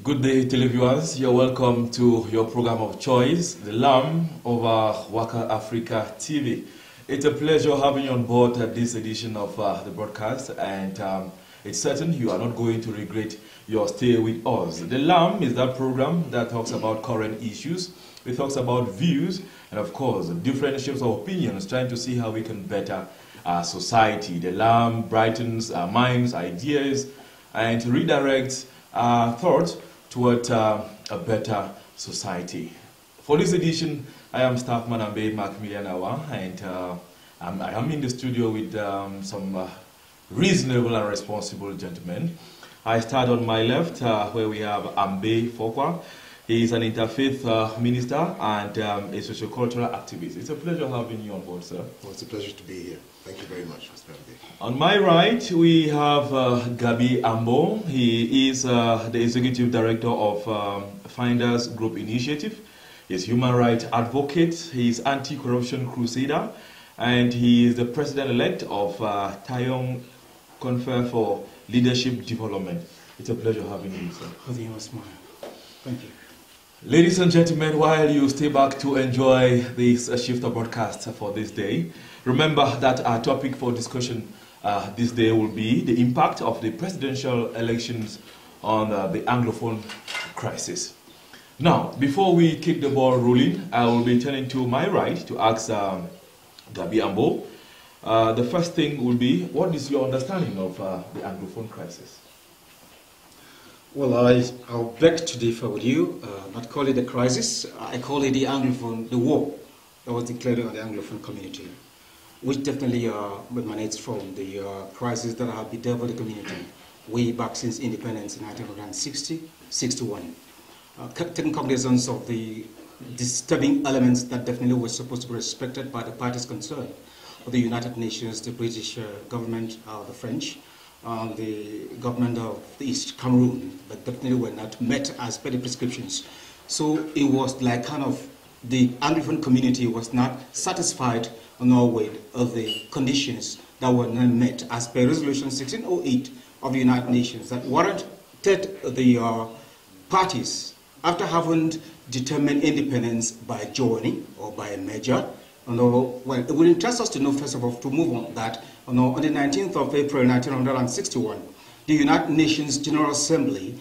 Good day, televiewers. You're welcome to your program of choice, The Lamb over WAKA Africa TV. It's a pleasure having you on board at this edition of the broadcast, and it's certain you are not going to regret your stay with us. The Lamb is that program that talks about current issues. It talks about views and, of course, different shapes of opinions, trying to see how we can better our society. The Lamb brightens our minds, ideas, and redirects our thoughts toward a better society. For this edition, I am Staffman Ambe, Macmillian, and I am in the studio with some reasonable and responsible gentlemen. I start on my left, where we have Ambe Fokwa. He is an interfaith minister and a socio-cultural activist. It's a pleasure having you on board, sir. Well, it's a pleasure to be here. Thank you very much, Mr. Ambe. On my right, we have Gaby Ambo. He is the executive director of Finders Group Initiative. He's human rights advocate. He is anti-corruption crusader, and he is the president-elect of Tayong Confer for Leadership Development. It's a pleasure having you, sir. Thank you. Ladies and gentlemen, while you stay back to enjoy this shifter broadcast for this day, remember that our topic for discussion this day will be the impact of the presidential elections on the Anglophone crisis. Now, before we kick the ball rolling, I will be turning to my right to ask Gaby Ambo. The first thing will be, what is your understanding of the Anglophone crisis? Well, I'll beg to differ with you, not call it a crisis. I call it the Anglophone, the war that was declared on the Anglophone community, which definitely emanates from the crisis that have bedeviled the community way back since independence in 1960-61. Taking cognizance of the disturbing elements that definitely were supposed to be respected by the parties concerned, the United Nations, the British government, the French, the government of the East Cameroon, but definitely were not met as per the prescriptions. So it was like kind of the Anglophone community was not satisfied with the conditions that were not met as per Resolution 1608 of the United Nations that warranted the parties, after having determined independence by joining or by a merger. Well, it would interest us to know, first of all, to move on that, on the 19th of April 1961, the United Nations General Assembly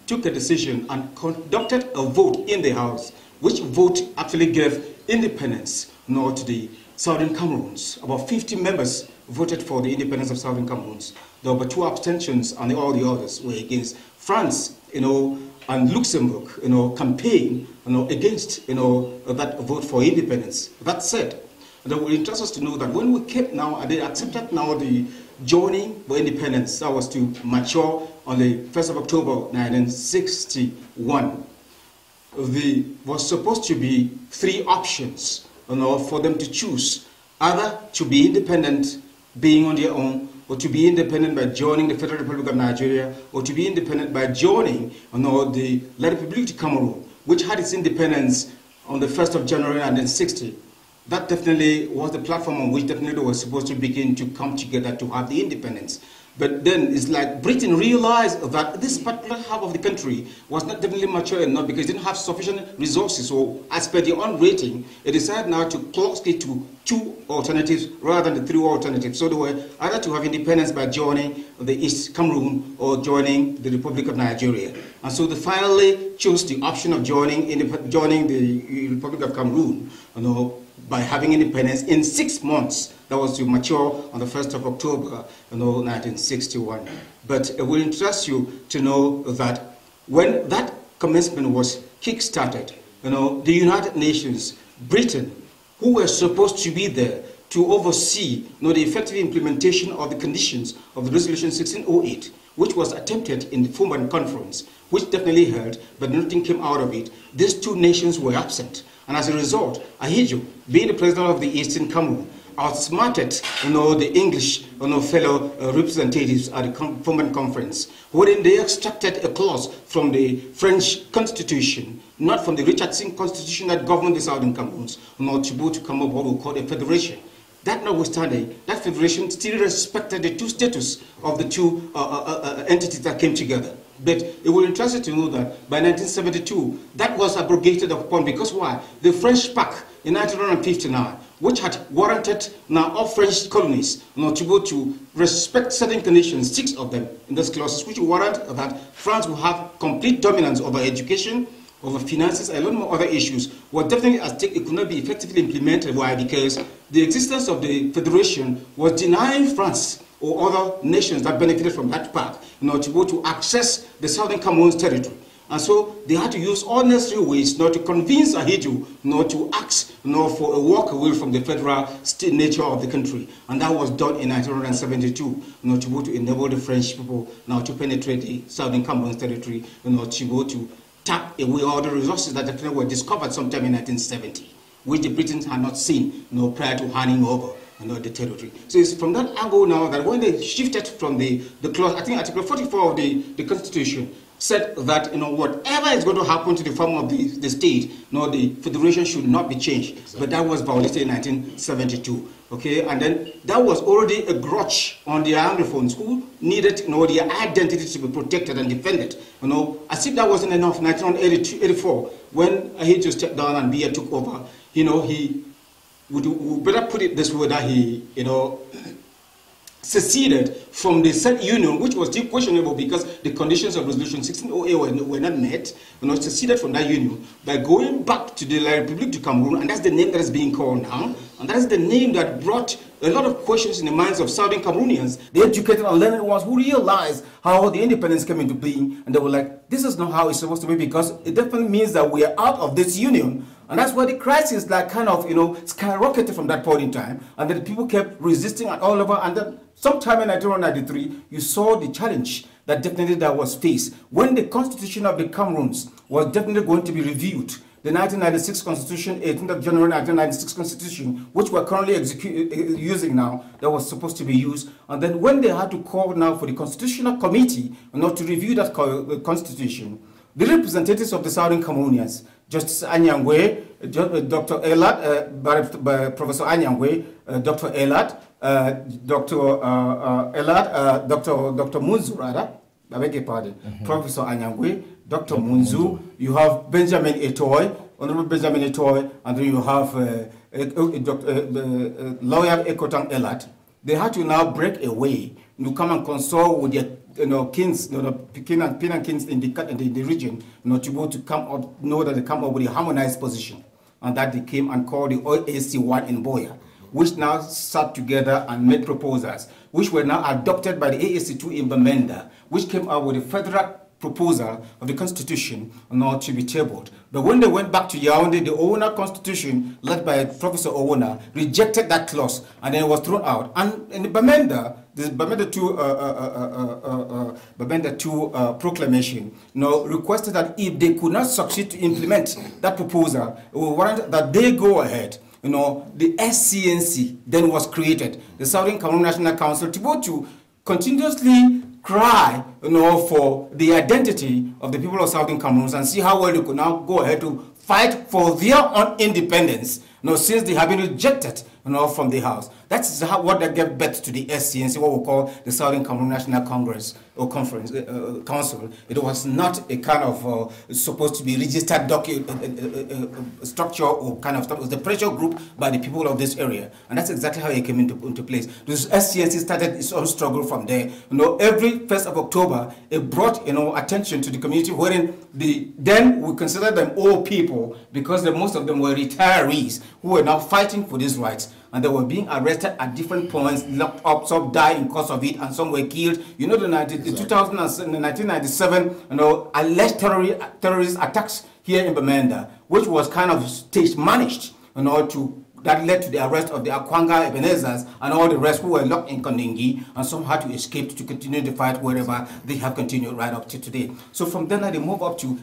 took a decision and conducted a vote in the House, which vote actually gave independence to the Southern Cameroons. About 50 members voted for the independence of Southern Cameroons. There were 2 abstentions, and all the others were against. France, and Luxembourg, campaign, against, that vote for independence. That said, it would interest us to know that when we kept now, and they accepted now the joining for independence, that was to mature on the 1st of October 1961. There was supposed to be 3 options, for them to choose, either to be independent, being on their own, or to be independent by joining the Federal Republic of Nigeria, or to be independent by joining the La République de Cameroon, which had its independence on the 1st of January 1960. That definitely was the platform on which definitely was supposed to begin to come together to have the independence. But then it's like Britain realized that this particular half of the country was not definitely mature enough because it didn't have sufficient resources. So as per their own rating, it decided now to close it to 2 alternatives rather than the 3 alternatives. So they were either to have independence by joining the East Cameroon or joining the Republic of Nigeria. And so they finally chose the option of joining the Republic of Cameroon, by having independence in 6 months. That was to mature on the 1st of October, 1961. But it will interest you to know that when that commencement was kick-started, the United Nations, Britain, who were supposed to be there to oversee the effective implementation of the conditions of the Resolution 1608, which was attempted in the Fokwa conference, which definitely held, but nothing came out of it. These 2 nations were absent. And as a result, Ahidjo, being the president of the Eastern Cameroon, outsmarted the English fellow representatives at the Fokwa conference, wherein they extracted a clause from the French constitution, not from the Richardson constitution that governed the Southern Cameroons, to go to come up with what we call a federation. That notwithstanding, that federation still respected the 2 status of the 2 entities that came together. But it will interest you to know that by 1972, that was abrogated upon, because why? The French Pact in 1959, which had warranted now all French colonies to go to respect certain conditions, 6 of them in those clauses, which warrant that France will have complete dominance over education, over finances, and a lot more other issues, was definitely at stake. It could not be effectively implemented. Why? Because the existence of the Federation was denying France or other nations that benefited from that pact to go to access the Southern Cameroon's territory. And so they had to use all necessary ways to convince Ahidjo to ask for a walk away from the federal state nature of the country. And that was done in 1972 to go to enable the French people to penetrate the Southern Cameroon's territory, to go to tap away all the resources that were discovered sometime in 1970, which the Britons had not seen prior to handing over the territory. So it's from that angle now that when they shifted from the clause, I think Article 44 of the Constitution said that whatever is going to happen to the form of the state, the federation should not be changed. Exactly. But that was violated in 1972. Okay, and then that was already a grudge on the Anglophones who needed their identity to be protected and defended. As if that wasn't enough, 1984, when Ahidjo stepped down and Biya took over, he would better put it this way, that he seceded from the said union, which was still questionable because the conditions of Resolution 1608 were not met, seceded from that union by going back to the La République du Cameroon, and that's the name that is being called now, and that is the name that brought a lot of questions in the minds of Southern Cameroonians, the educated and learned ones who realized how the independence came into being, and they were like, this is not how it's supposed to be, because it definitely means that we are out of this union. And that's why the crisis skyrocketed from that point in time, and then people kept resisting at all over, and then sometime in 1993, you saw the challenge that definitely that was faced when the Constitution of the Cameroons was definitely going to be reviewed. The 1996 Constitution, 18th of January 1996 Constitution, which we're currently using now, that was supposed to be used. And then when they had to call now for the Constitutional Committee to review that Constitution, the representatives of the Southern Cameroonians, Justice Anyangwe, Dr. Elad, Professor Anyangwe, Dr. Elad, Dr. Elad, Dr. Munzu, rather, I beg your pardon, Professor Anyangwe, Dr. Munzu, you have Benjamin Etoy, Honorable Benjamin Etoy, and then you have lawyer Ekotang Elad. They had to now break away to come and consult with their kings, kin and kings in the region, to go to come up, that they come up with a harmonized position, and that they came and called the OAC1 in Boya, which now sat together and made proposals, which were now adopted by the AAC2 in Bamenda, which came out with a federal proposal of the Constitution to be tabled. But when they went back to Yaoundé, the Owona Constitution, led by Professor Owona, rejected that clause, and then it was thrown out. And in the Bamenda, the Bamenda 2 proclamation requested that if they could not succeed to implement that proposal, it would warrant that they go ahead. The SCNC then was created, the Southern Cameroon National Council, to go to continuously cry for the identity of the people of Southern Cameroon and see how well they could now go ahead to fight for their own independence, since they have been rejected from the house. That's what that gave birth to the SCNC, what we call the Southern Cameroon National Congress or Conference Council. It was not a kind of supposed to be registered structure or kind of stuff. It was the pressure group by the people of this area, and that's exactly how it came into place. This SCNC started its own struggle from there. Every 1st of October, it brought attention to the community, wherein then we consider them old people because most of them were retirees who were now fighting for these rights. And they were being arrested at different points, locked up, some died in cause of it, and some were killed. The 1997, alleged terrorist attacks here in Bamenda, which was kind of stage managed, that led to the arrest of the Akwanga Ebenezers and all the rest who were locked in Kondingi, and some had to escape to continue the fight wherever they have continued right up to today. So from then they move up to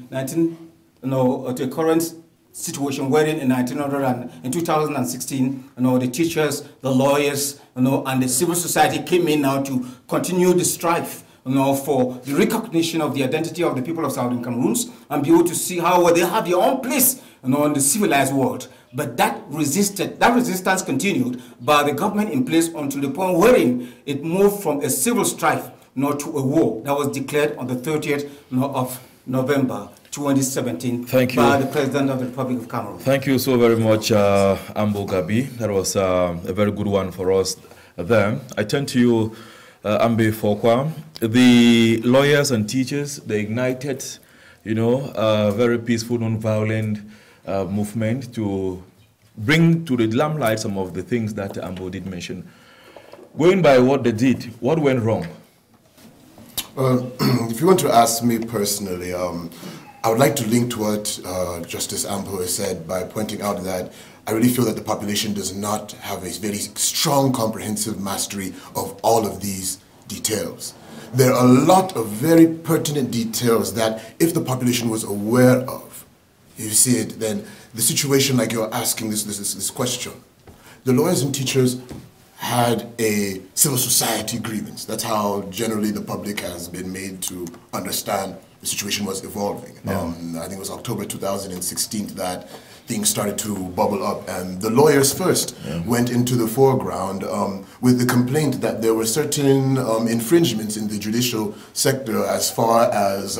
the current situation wherein in 2016, the teachers, the lawyers, and the civil society came in now to continue the strife, for the recognition of the identity of the people of Southern Cameroons and be able to see how they have their own place, in the civilized world. But that resistance continued by the government in place until the point wherein it moved from a civil strife nor to a war that was declared on the 30th of November 2017 by the President of the Republic of Cameroon. Thank you so very much, Ambo Gaby. That was a very good one for us there. I turn to you, Ambe Fokwa. The lawyers and teachers, they ignited, you know, a very peaceful, non-violent movement to bring to the limelight some of the things that Ambo did mention. Going by what they did, what went wrong? If you want to ask me personally, I would like to link to what Justice Ambo has said by pointing out that I really feel that the population does not have a very strong, comprehensive mastery of all of these details. There are a lot of very pertinent details that if the population was aware of, you see it, then the situation like you're asking this question, the lawyers and teachers had a civil society grievance. That's how generally the public has been made to understand the situation was evolving. Yeah. I think it was October 2016 that things started to bubble up, and the lawyers first went into the foreground with the complaint that there were certain infringements in the judicial sector as far as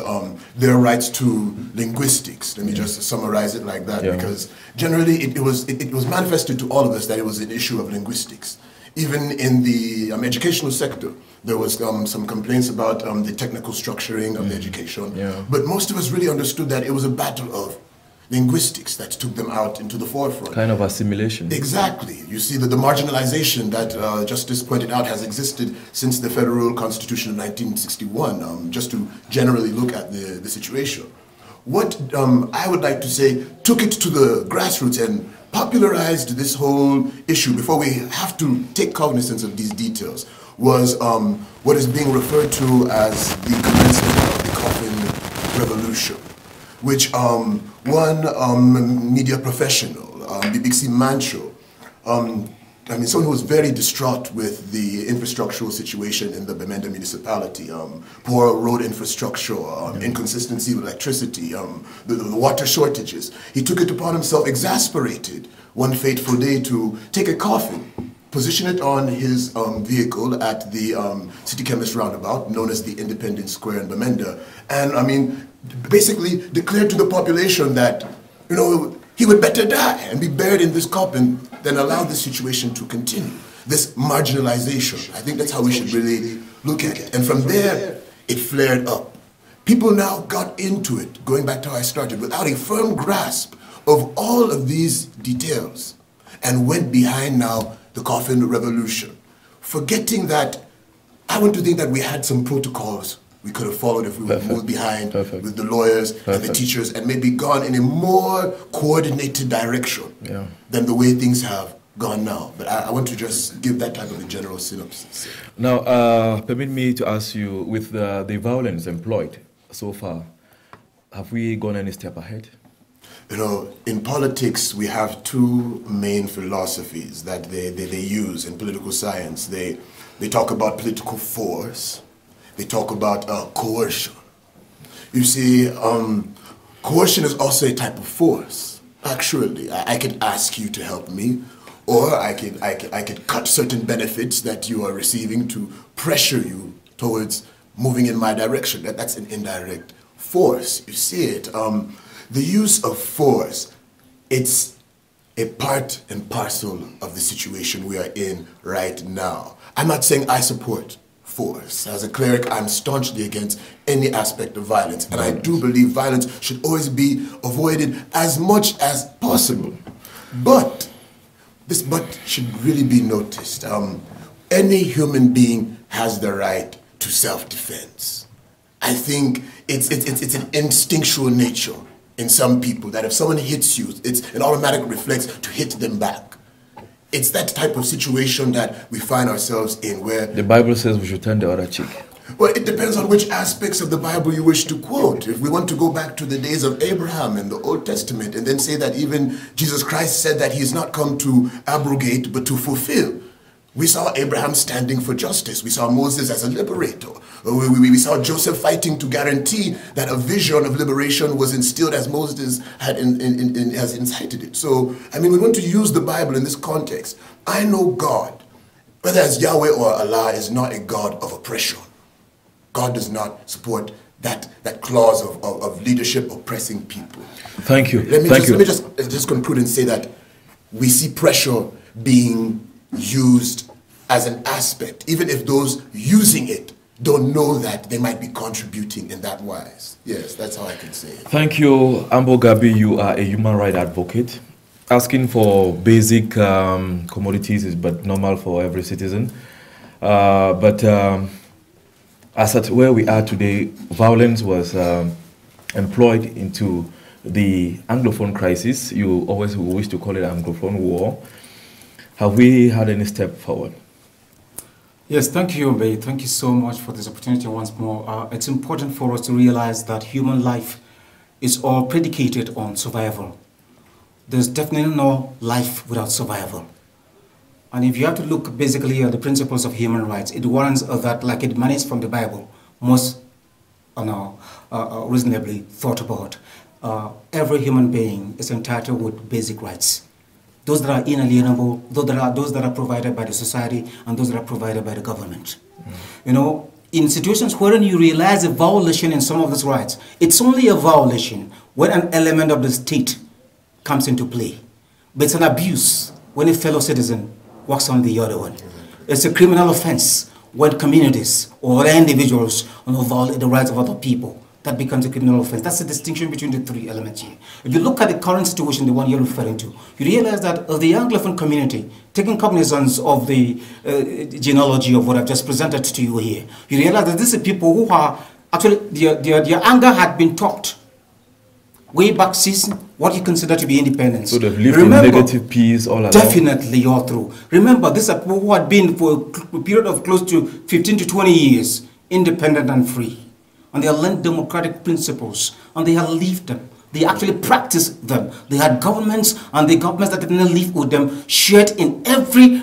their rights to linguistics. Let me just summarize it like that, because generally it was manifested to all of us that it was an issue of linguistics. Even in the educational sector, there was some complaints about the technical structuring of the education. But most of us really understood that it was a battle of linguistics that took them out into the forefront. Kind of assimilation. Exactly. You see that the marginalization that Justice pointed out has existed since the Federal Constitution of 1961, just to generally look at the situation. What I would like to say took it to the grassroots and popularized this whole issue before we have to take cognizance of these details was what is being referred to as the commencement of the coffin revolution, which one media professional, BBC Mancho, someone who was very distraught with the infrastructural situation in the Bamenda municipality, poor road infrastructure, inconsistency with electricity, the water shortages. He took it upon himself, exasperated, one fateful day to take a coffin, position it on his vehicle at the City Chemist roundabout, known as the Independence Square in Bamenda, and basically declared to the population that, you know, he would better die and be buried in this coffin than allow this situation to continue, this marginalization. I think that's how we should really look at it. And from there, it flared up. People now got into it, going back to how I started, without a firm grasp of all of these details, and went behind now the coffin revolution, forgetting that I want to think that we had some protocols we could have followed if we would moved behind with the lawyers and the teachers and maybe gone in a more coordinated direction than the way things have gone now. But I want to just give that type of a general synopsis. Now, permit me to ask you, with the violence employed so far, have we gone any step ahead? You know, in politics, we have two main philosophies that they use in political science. They talk about political force. They talk about coercion. You see, coercion is also a type of force. Actually, I could ask you to help me, or I could cut certain benefits that you are receiving to pressure you towards moving in my direction. That's an indirect force. You see it. The use of force, it's a part and parcel of the situation we are in right now. I'm not saying I support force. As a cleric, I'm staunchly against any aspect of violence, and I do believe violence should always be avoided as much as possible. But this but should really be noticed. Any human being has the right to self-defense. I think it's an instinctual nature in some people that if someone hits you, it's an automatic reflex to hit them back. It's that type of situation that we find ourselves in where... The Bible says we should turn the other cheek. Well, it depends on which aspects of the Bible you wish to quote. If we want to go back to the days of Abraham in the Old Testament and then say that even Jesus Christ said that he's not come to abrogate but to fulfill. We saw Abraham standing for justice. We saw Moses as a liberator. We saw Joseph fighting to guarantee that a vision of liberation was instilled as Moses has incited it. So, I mean, we want to use the Bible in this context. I know God, whether it's Yahweh or Allah, is not a God of oppression. God does not support that clause of leadership oppressing people. Thank you. Let me just conclude and say that we see pressure being used as an aspect, even if those using it don't know that they might be contributing in that wise. Yes, that's how I can say it. Thank you, Ambo Gaby. You are a human rights advocate. Asking for basic commodities is but normal for every citizen. But as at where we are today, violence was employed into the Anglophone crisis. You always wish to call it Anglophone war. Have we had any step forward? Yes, thank you, Ambe. Thank you so much for this opportunity once more. It's important for us to realize that human life is all predicated on survival. There's definitely no life without survival. And if you have to look basically at the principles of human rights, it warrants that, like it emanates from the Bible, most reasonably thought about. Every human being is entitled with basic rights. Those that are inalienable, those that are provided by the society, and those that are provided by the government. You know, in situations wherein you realize a violation in some of these rights, it's only a violation when an element of the state comes into play. But it's an abuse when a fellow citizen works on the other one. It's a criminal offense when communities or individuals violate the rights of other people. That becomes a criminal offense. That's the distinction between the three elements here. If you look at the current situation, the one you're referring to, you realize that the Anglophone community, taking cognizance of the genealogy of what I've just presented to you here, you realize that these are people who are actually, their anger had been taught way back since what you consider to be independence. So they've lived in negative peace all along? Definitely all through. Remember, these are people who had been for a period of close to 15 to 20 years independent and free. And they have learned democratic principles, and they have lived them. They actually practiced them. They had governments, and the governments that didn't live with them shared in every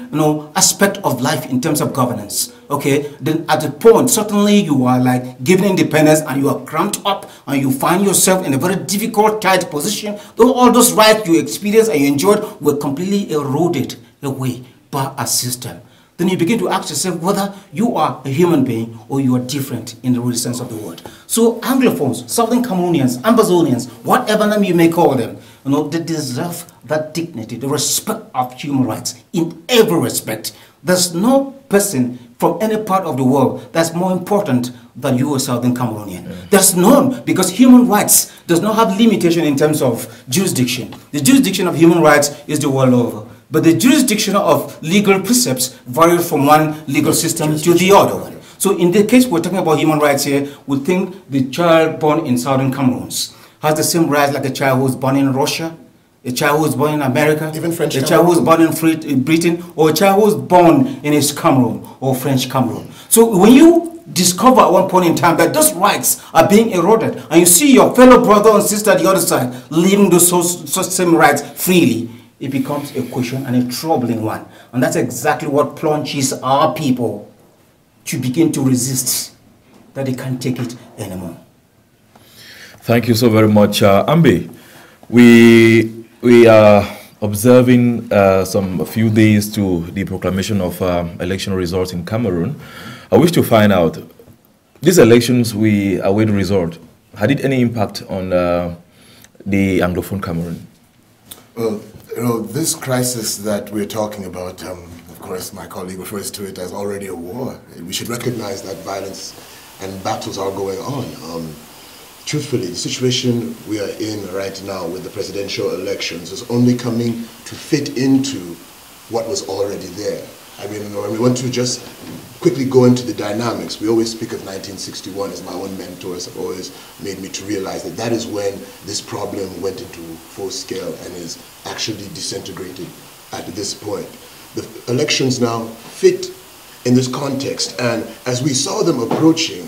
aspect of life in terms of governance. Okay, then at the point, certainly you are like given independence, and you are cramped up, and you find yourself in a very difficult, tight position. Though all those rights you experienced and you enjoyed were completely eroded away by a system. Then you begin to ask yourself whether you are a human being or you are different in the real sense of the word. So Anglophones, Southern Cameroonians, Ambazonians, whatever name you may call them, they deserve that dignity, the respect of human rights in every respect. There's no person from any part of the world that's more important than you, a Southern Cameroonian. Yeah. There's none, because human rights does not have limitation in terms of jurisdiction. The jurisdiction of human rights is the world over. But the jurisdiction of legal precepts varies from one legal system to the other one. So in the case we're talking about human rights here, we think the child born in Southern Cameroons has the same rights like a child who was born in Russia, a child who was born in America, even French a child who was born in Britain, or a child who was born in East Cameroon or French Cameroon. So when you discover at one point in time that those rights are being eroded, and you see your fellow brother and sister at the other side living those same rights freely, it becomes a question and a troubling one. And that's exactly what plunges our people to begin to resist, that they can't take it anymore. Thank you so very much, Ambe. We are observing a few days to the proclamation of election results in Cameroon. I wish to find out, these elections we await the result, had it any impact on the Anglophone Cameroon? Well, this crisis that we're talking about, of course, my colleague refers to it as already a war. We should recognize that violence and battles are going on. Truthfully, the situation we are in right now with the presidential elections is only coming to fit into what was already there. I mean, when we want to just quickly go into the dynamics, we always speak of 1961 as my own mentors have always made me to realize that that is when this problem went into full scale and is actually disintegrated at this point. The elections now fit in this context, and as we saw them approaching,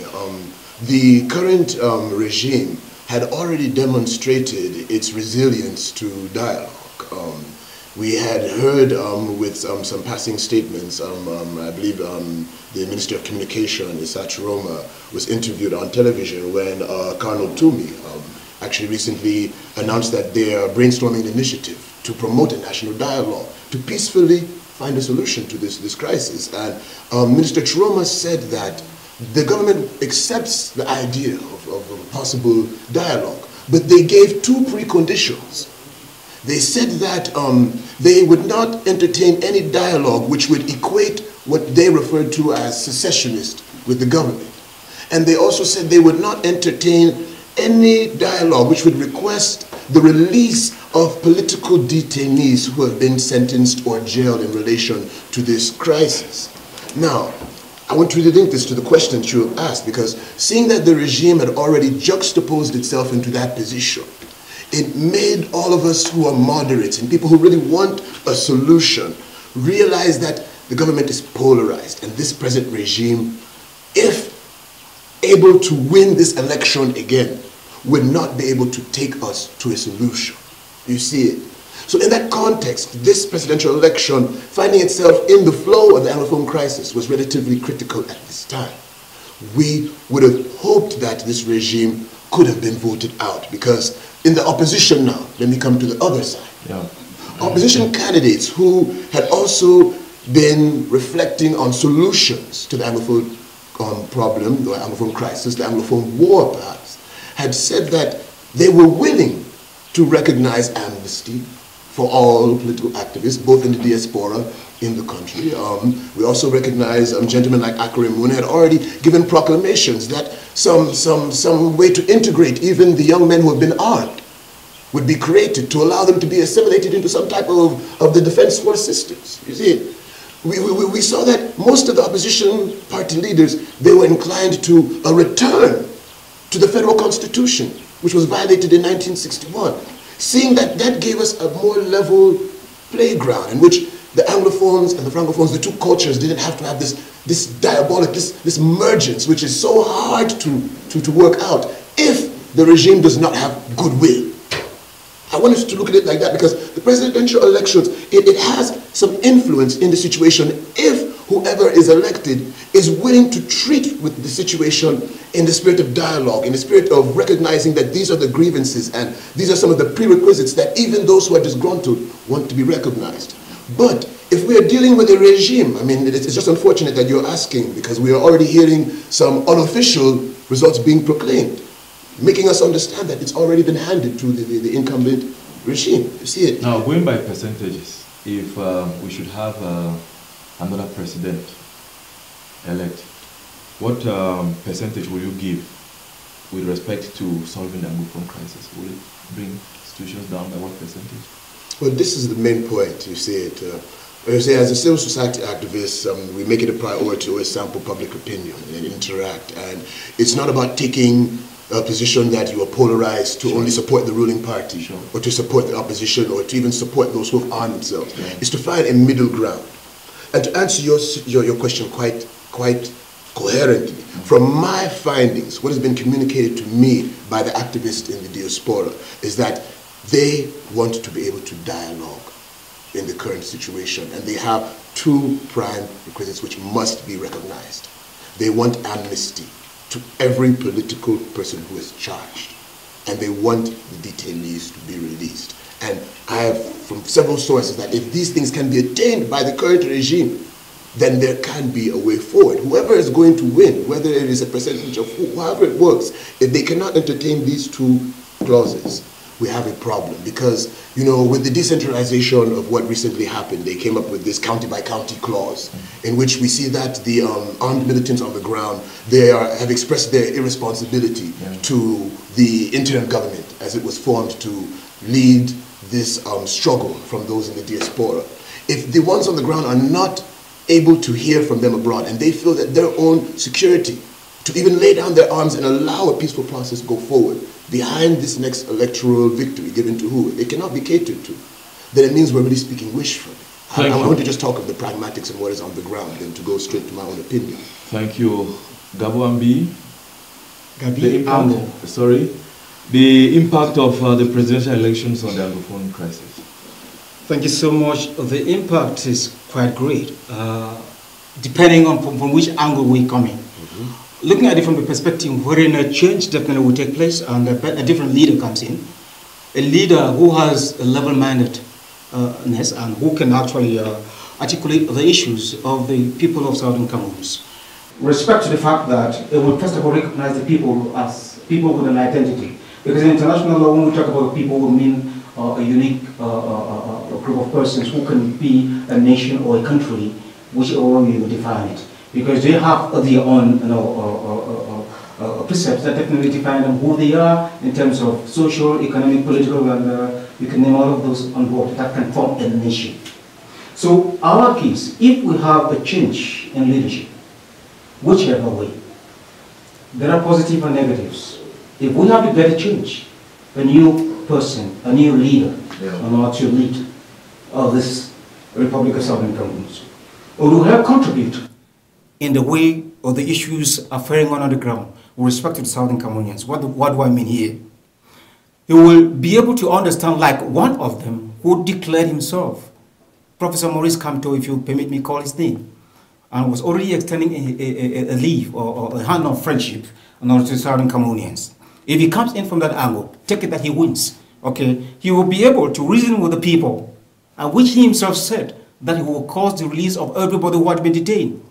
the current regime had already demonstrated its resilience to dialogue. We had heard with some passing statements, I believe the Minister of Communication, Issa Chiroma, was interviewed on television when Colonel Toomey actually recently announced that they are brainstorming an initiative to promote a national dialogue to peacefully find a solution to this crisis. And Minister Chiroma said that the government accepts the idea of a possible dialogue, but they gave two preconditions. They said that they would not entertain any dialogue which would equate what they referred to as secessionist with the government. And they also said they would not entertain any dialogue which would request the release of political detainees who have been sentenced or jailed in relation to this crisis. Now, I want you to link this to the questions you have asked, because seeing that the regime had already juxtaposed itself into that position, it made all of us who are moderates and people who really want a solution realize that the government is polarized, and this present regime, if able to win this election again, would not be able to take us to a solution. You see it? So in that context, this presidential election, finding itself in the flow of the Anglophone crisis, was relatively critical at this time. We would have hoped that this regime could have been voted out, because in the opposition now, let me come to the other side. Yeah. Opposition candidates who had also been reflecting on solutions to the Anglophone problem, the Anglophone crisis, the Anglophone war perhaps, had said that they were willing to recognize amnesty for all political activists, both in the diaspora, in the country. We also recognize gentlemen like Akere had already given proclamations that some way to integrate even the young men who have been armed would be created to allow them to be assimilated into some type of the defense force systems. You see, we saw that most of the opposition party leaders, they were inclined to a return to the federal constitution, which was violated in 1961. Seeing that that gave us a more level playground in which the Anglophones and the Francophones, the two cultures, didn't have to have this diabolic, this mergence, which is so hard to work out if the regime does not have goodwill. I want us to look at it like that, because the presidential elections, it has some influence in the situation if whoever is elected is willing to treat with the situation in the spirit of dialogue, in the spirit of recognizing that these are the grievances and these are some of the prerequisites that even those who are disgruntled want to be recognized. But if we are dealing with a regime, I mean, it's just unfortunate that you're asking, because we are already hearing some unofficial results being proclaimed, making us understand that it's already been handed to the incumbent regime. You see it? Now, going by percentages, if we should have another president elect, what percentage will you give with respect to solving the Anglophone crisis? Will it bring institutions down by what percentage? Well, this is the main point. You see it. You say, as a civil society activist, we make it a priority to always sample public opinion and interact. And it's not about taking a position that you are polarized to only support the ruling party, or to support the opposition, or to even support those who have armed themselves. It's to find a middle ground. And to answer your question quite coherently, from my findings, what has been communicated to me by the activists in the diaspora is that they want to be able to dialogue in the current situation, and they have two prime requisites which must be recognized. They want amnesty to every political person who is charged, and they want the detainees to be released. And I have from several sources that if these things can be attained by the current regime, then there can be a way forward. Whoever is going to win, whether it is a percentage of however it works, if they cannot entertain these two clauses, we have a problem. Because, you know, with the decentralization of what recently happened, they came up with this county-by-county clause, in which we see that the armed militants on the ground, they have expressed their irresponsibility to the interim government as it was formed to lead this struggle from those in the diaspora. If the ones on the ground are not able to hear from them abroad, and they feel that their own security, to even lay down their arms and allow a peaceful process to go forward behind this next electoral victory given to who, it cannot be catered to, then it means we're really speaking wishfully. I want to just talk of the pragmatics and what is on the ground than to go straight to my own opinion. Thank you. Gaby Ambo. The impact of the presidential elections on the Anglophone crisis. Thank you so much. The impact is quite great, depending on from which angle we come in. Looking at it from the perspective wherein a change definitely will take place and a different leader comes in, a leader who has a level-mindedness and who can actually articulate the issues of the people of Southern Cameroons. respect to the fact that it will first of all recognize the people as people with an identity. Because in international law, when we talk about people, we mean a unique group of persons who can be a nation or a country, whichever you define it. Because they have their own precepts that definitely define them who they are in terms of social, economic, political, and you can name all of those on board that can form a nation. So our case, if we have a change in leadership, whichever way, there are positive and negatives. If we have a better change, a new person, a new leader, to lead this Republic of Southern Cameroons, or who help contribute in the way or the issues are faring on the ground with respect to the Southern Cameroonians. What do I mean here? He will be able to understand, like one of them who declared himself, Professor Maurice Kamto, if you permit me call his name, and was already extending a leave or a hand of friendship in order to the Southern Cameroonians. If he comes in from that angle, take it that he wins, okay, he will be able to reason with the people, and which he himself said that he will cause the release of everybody who had been detained.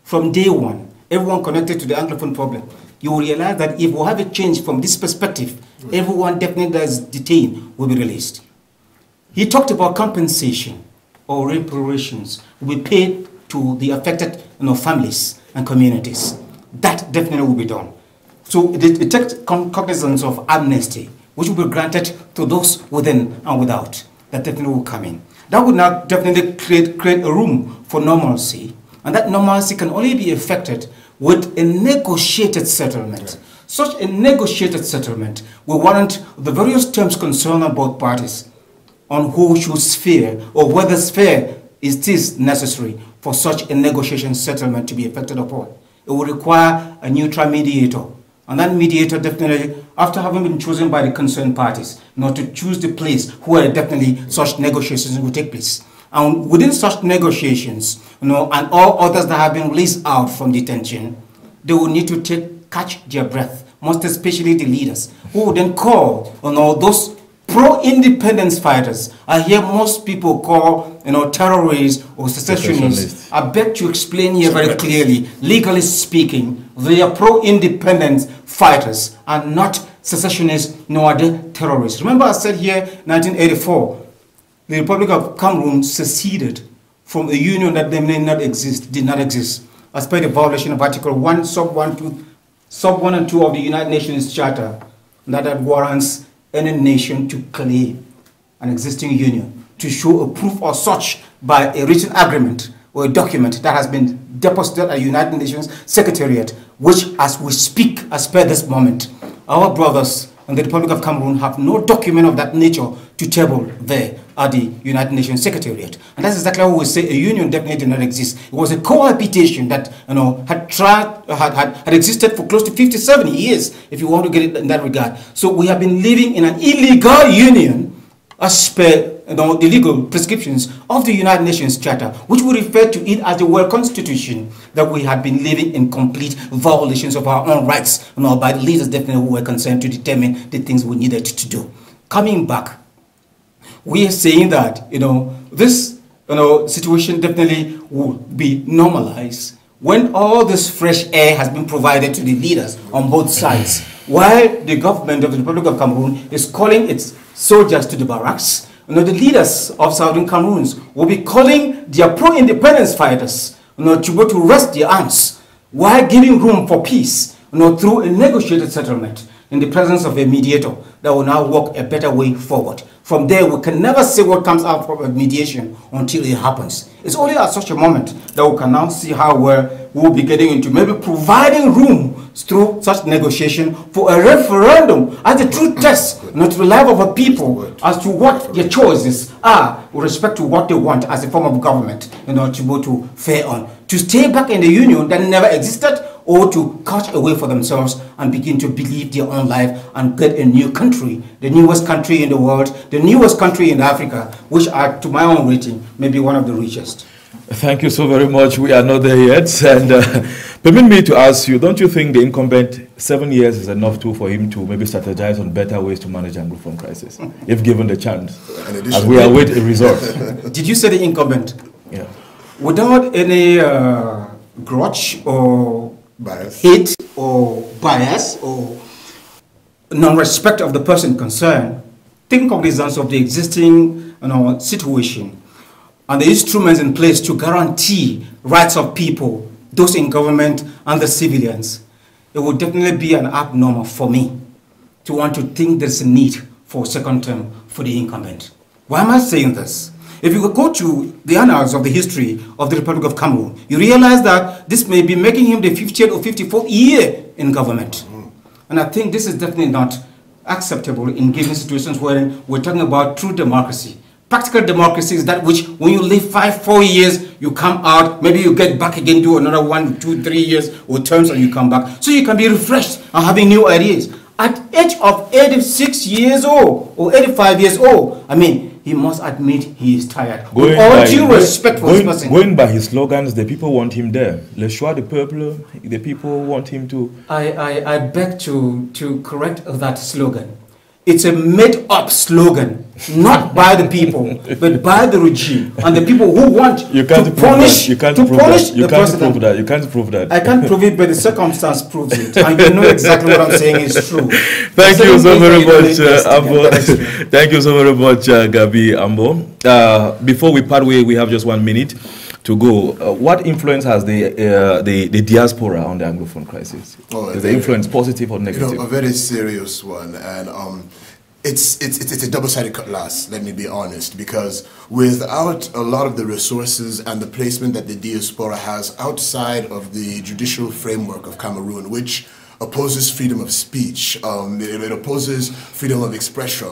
From day one, everyone connected to the Anglophone problem, you will realize that if we have a change from this perspective, everyone definitely that is detained will be released. He talked about compensation or reparations will be paid to the affected families and communities. That definitely will be done. So it takes cognizance of amnesty, which will be granted to those within and without. That definitely will come in. That would now definitely create a room for normalcy. And that normalcy can only be effected with a negotiated settlement. Right. Such a negotiated settlement will warrant the various terms concerned on both parties on who should sphere or whether sphere is necessary for such a negotiation settlement to be effected upon. It will require a neutral mediator. And that mediator definitely, after having been chosen by the concerned parties, to choose the place where definitely such negotiations will take place. And within such negotiations, and all others that have been released out from detention, they will need to catch their breath, most especially the leaders, who will then call on all those pro-independence fighters. I hear most people call, terrorists or secessionists. I beg to explain here very clearly, legally speaking, they are pro-independence fighters and not secessionists nor the terrorists. Remember I said here, 1984, the Republic of Cameroon seceded from a union that did not exist, as per the violation of Article 1, Sub 1 and 2 of the United Nations Charter, that warrants any nation to claim an existing union, to show a proof or such by a written agreement or a document that has been deposited at United Nations Secretariat, which as we speak, as per this moment, our brothers in the Republic of Cameroon have no document of that nature to table there at the United Nations Secretariat. And that's exactly what we say a union definitely did not exist. It was a cohabitation that had existed for close to 57 years, if you want to get it in that regard. So we have been living in an illegal union as per the legal prescriptions of the United Nations Charter, which we refer to it as the World Constitution, that we had been living in complete violations of our own rights, by the leaders definitely who were concerned to determine the things we needed to do. Coming back, we are saying that this situation definitely will be normalized when all this fresh air has been provided to the leaders on both sides, while the government of the Republic of Cameroon is calling its soldiers to the barracks. The leaders of Southern Cameroons will be calling their pro-independence fighters to go to rest their arms while giving room for peace through a negotiated settlement in the presence of a mediator that will now walk a better way forward. From there, we can never say what comes out from a mediation until it happens. It's only at such a moment that we can now see how we'll be getting into maybe providing room through such negotiation for a referendum as the true test, to the life of a people as to what their choices are with respect to what they want as a form of government, to go to fare on, to stay back in the union that never existed, or to cut away for themselves and begin to believe their own life and get a new country, the newest country in the world, the newest country in Africa, which are, to my own rating, maybe one of the richest. Thank you so very much. We are not there yet. And permit me to ask you, don't you think the incumbent 7 years is enough for him to maybe strategize on better ways to manage Anglophone crisis, if given the chance, as we await a result? Did you say the incumbent? Yeah. Without any grudge or hate or bias or non-respect of the person concerned, take cognizance of the existing situation and the instruments in place to guarantee rights of people, those in government and the civilians, it would definitely be an abnormal for me to want to think there's a need for a second term for the incumbent. Why am I saying this? If you go to the annals of the history of the Republic of Cameroon, you realize that this may be making him the 50th or 54th year in government. And I think this is definitely not acceptable in given situations where we're talking about true democracy. Practical democracy is that which, when you live 4 years, you come out, maybe you get back again, do another 1, 2, 3 years or terms, and you come back. So you can be refreshed and having new ideas. At age of 86 years old or 85 years old, I mean, he must admit he is tired. With all due respect for this person. Going by his slogans, the people want him there. Le choix du peuple, the people want him to... I beg to correct that slogan. It's a made-up slogan, not by the people, but by the regime and the people who want to punish the president. You can't prove that. I can't prove it, but the circumstance proves it. And you know exactly what I'm saying is true. Thank you so very much, Ambo. Thank you so very much, Gaby Ambo. Before we part way, we have just 1 minute to go. What influence has the diaspora on the Anglophone crisis? Is the influence positive or negative? You know, a very serious one, and it's a double-sided cutlass, let me be honest, because without a lot of the resources and the placement that the diaspora has outside of the judicial framework of Cameroon, which opposes freedom of speech, it opposes freedom of expression.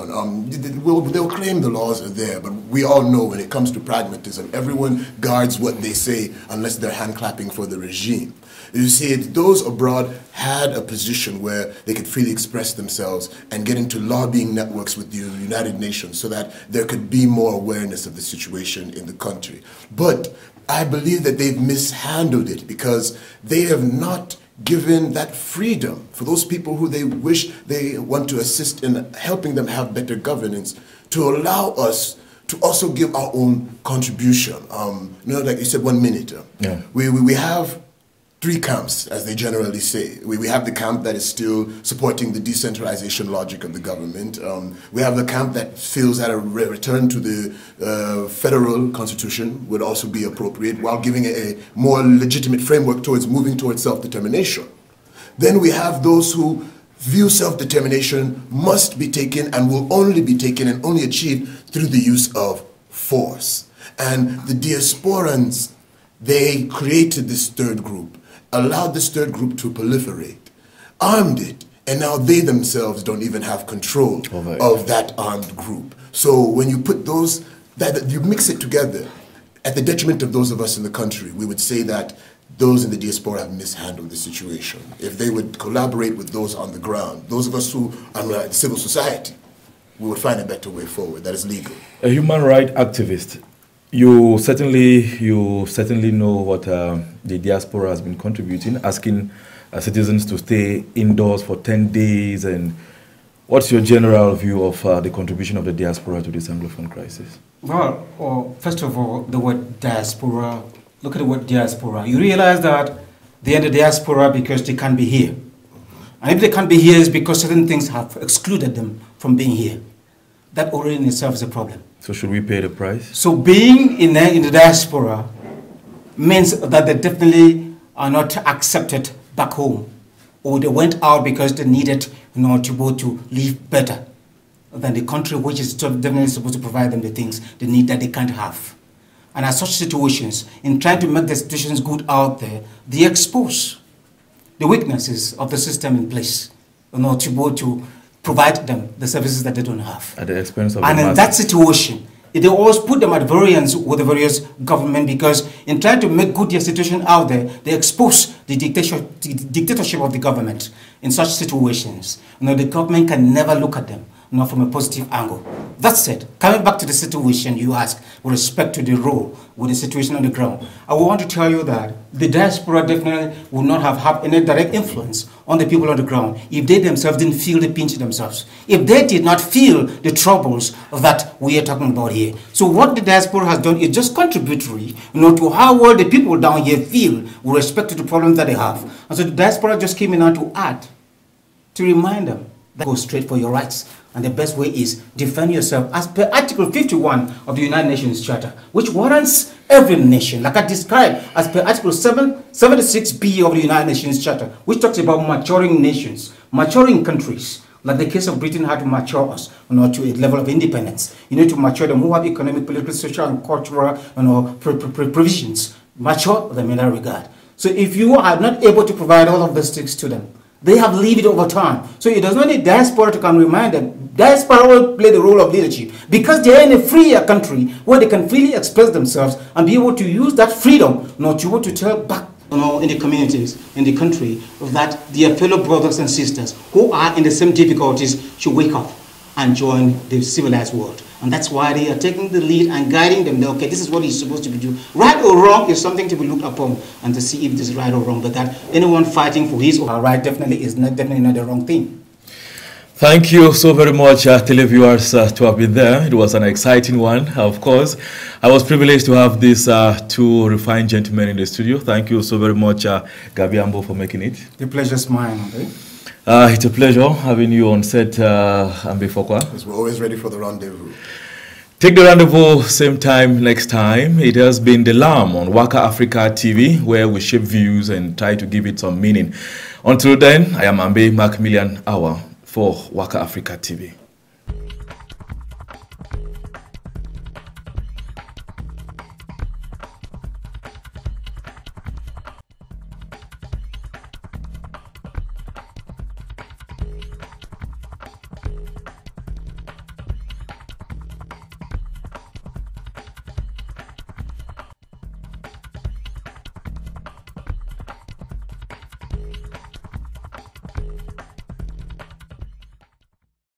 They'll claim the laws are there, but we all know when it comes to pragmatism, everyone guards what they say unless they're hand-clapping for the regime. You see, those abroad had a position where they could freely express themselves and get into lobbying networks with the United Nations so that there could be more awareness of the situation in the country. But I believe that they've mishandled it because they have not given that freedom for those people who they wish they want to assist in helping them have better governance, to allow us to also give our own contribution. You know, like you said, 1 minute. Yeah. We have 3 camps, as they generally say. We have the camp that is still supporting the decentralization logic of the government. We have the camp that feels that a return to the federal constitution would also be appropriate while giving a more legitimate framework towards moving towards self-determination. Then we have those who view self-determination must be taken and will only be taken and only achieved through the use of force. And the diasporans, they created this third group, allowed this third group to proliferate, armed it, and now they themselves don't even have control of that armed group. So when you put those, you mix it together, at the detriment of those of us in the country, we would say that those in the diaspora have mishandled the situation. If they would collaborate with those on the ground, those of us who are in civil society, we would find a better way forward that is legal. A human rights activist, you certainly know what the diaspora has been contributing, asking citizens to stay indoors for 10 days. And what's your general view of the contribution of the diaspora to this Anglophone crisis? Well, first of all, the word diaspora, look at the word diaspora. You realize that they are the diaspora because they can't be here. And if they can't be here, it's because certain things have excluded them from being here. That already in itself is a problem. So should we pay the price? So being in the diaspora means that they definitely are not accepted back home, or they went out because they needed, to go to live better than the country which is definitely supposed to provide them the things they need that they can't have. And at such situations, in trying to make the situations good out there, they expose the weaknesses of the system in place, to go to provide them the services that they don't have. At the expense of and in that situation, they always put them at variance with the various government, because in trying to make good their situation out there, they expose the dictatorship of the government. In such situations, the government can never look at them from a positive angle. That said, coming back to the situation you asked with respect to the role with the situation on the ground, I want to tell you that the diaspora definitely will not have any direct influence on the people on the ground if they themselves didn't feel the pinch themselves, if they did not feel the troubles that we are talking about here. So what the diaspora has done is just contributory, to how well the people down here feel with respect to the problems that they have. And so the diaspora just came in now to add, to remind them that go straight for your rights. And the best way is defend yourself as per Article 51 of the United Nations Charter, which warrants every nation, like I described, as per Article 76B of the United Nations Charter, which talks about maturing nations, maturing countries. Like the case of Britain had to mature us to a level of independence. You need to mature them who have economic, political, social, and cultural provisions. Mature them in that regard. So if you are not able to provide all of those things to them, they have lived it over time. So it does not need diaspora to come remind them. Diaspora will play the role of leadership because they are in a freer country where they can freely express themselves and be able to use that freedom to tell back in the communities, in the country, that their fellow brothers and sisters who are in the same difficulties should wake up and join the civilized world. And that's why they are taking the lead and guiding them. Okay, this is what you're supposed to be doing. Right or wrong is something to be looked upon and to see if this is right or wrong. But that anyone fighting for his or her right definitely is definitely not the wrong thing. Thank you so very much, televiewers, to have been there. It was an exciting one, of course. I was privileged to have these two refined gentlemen in the studio. Thank you so very much, Gaby Ambo, for making it. The pleasure's mine. Okay? It's a pleasure having you on set, Ambe Fokwa. We're always ready for the rendezvous. Take the rendezvous same time next time. It has been The Lamb on WAKA Africa TV, where we shape views and try to give it some meaning. Until then, I am Ambe Macmillian Hour for WAKA Africa TV.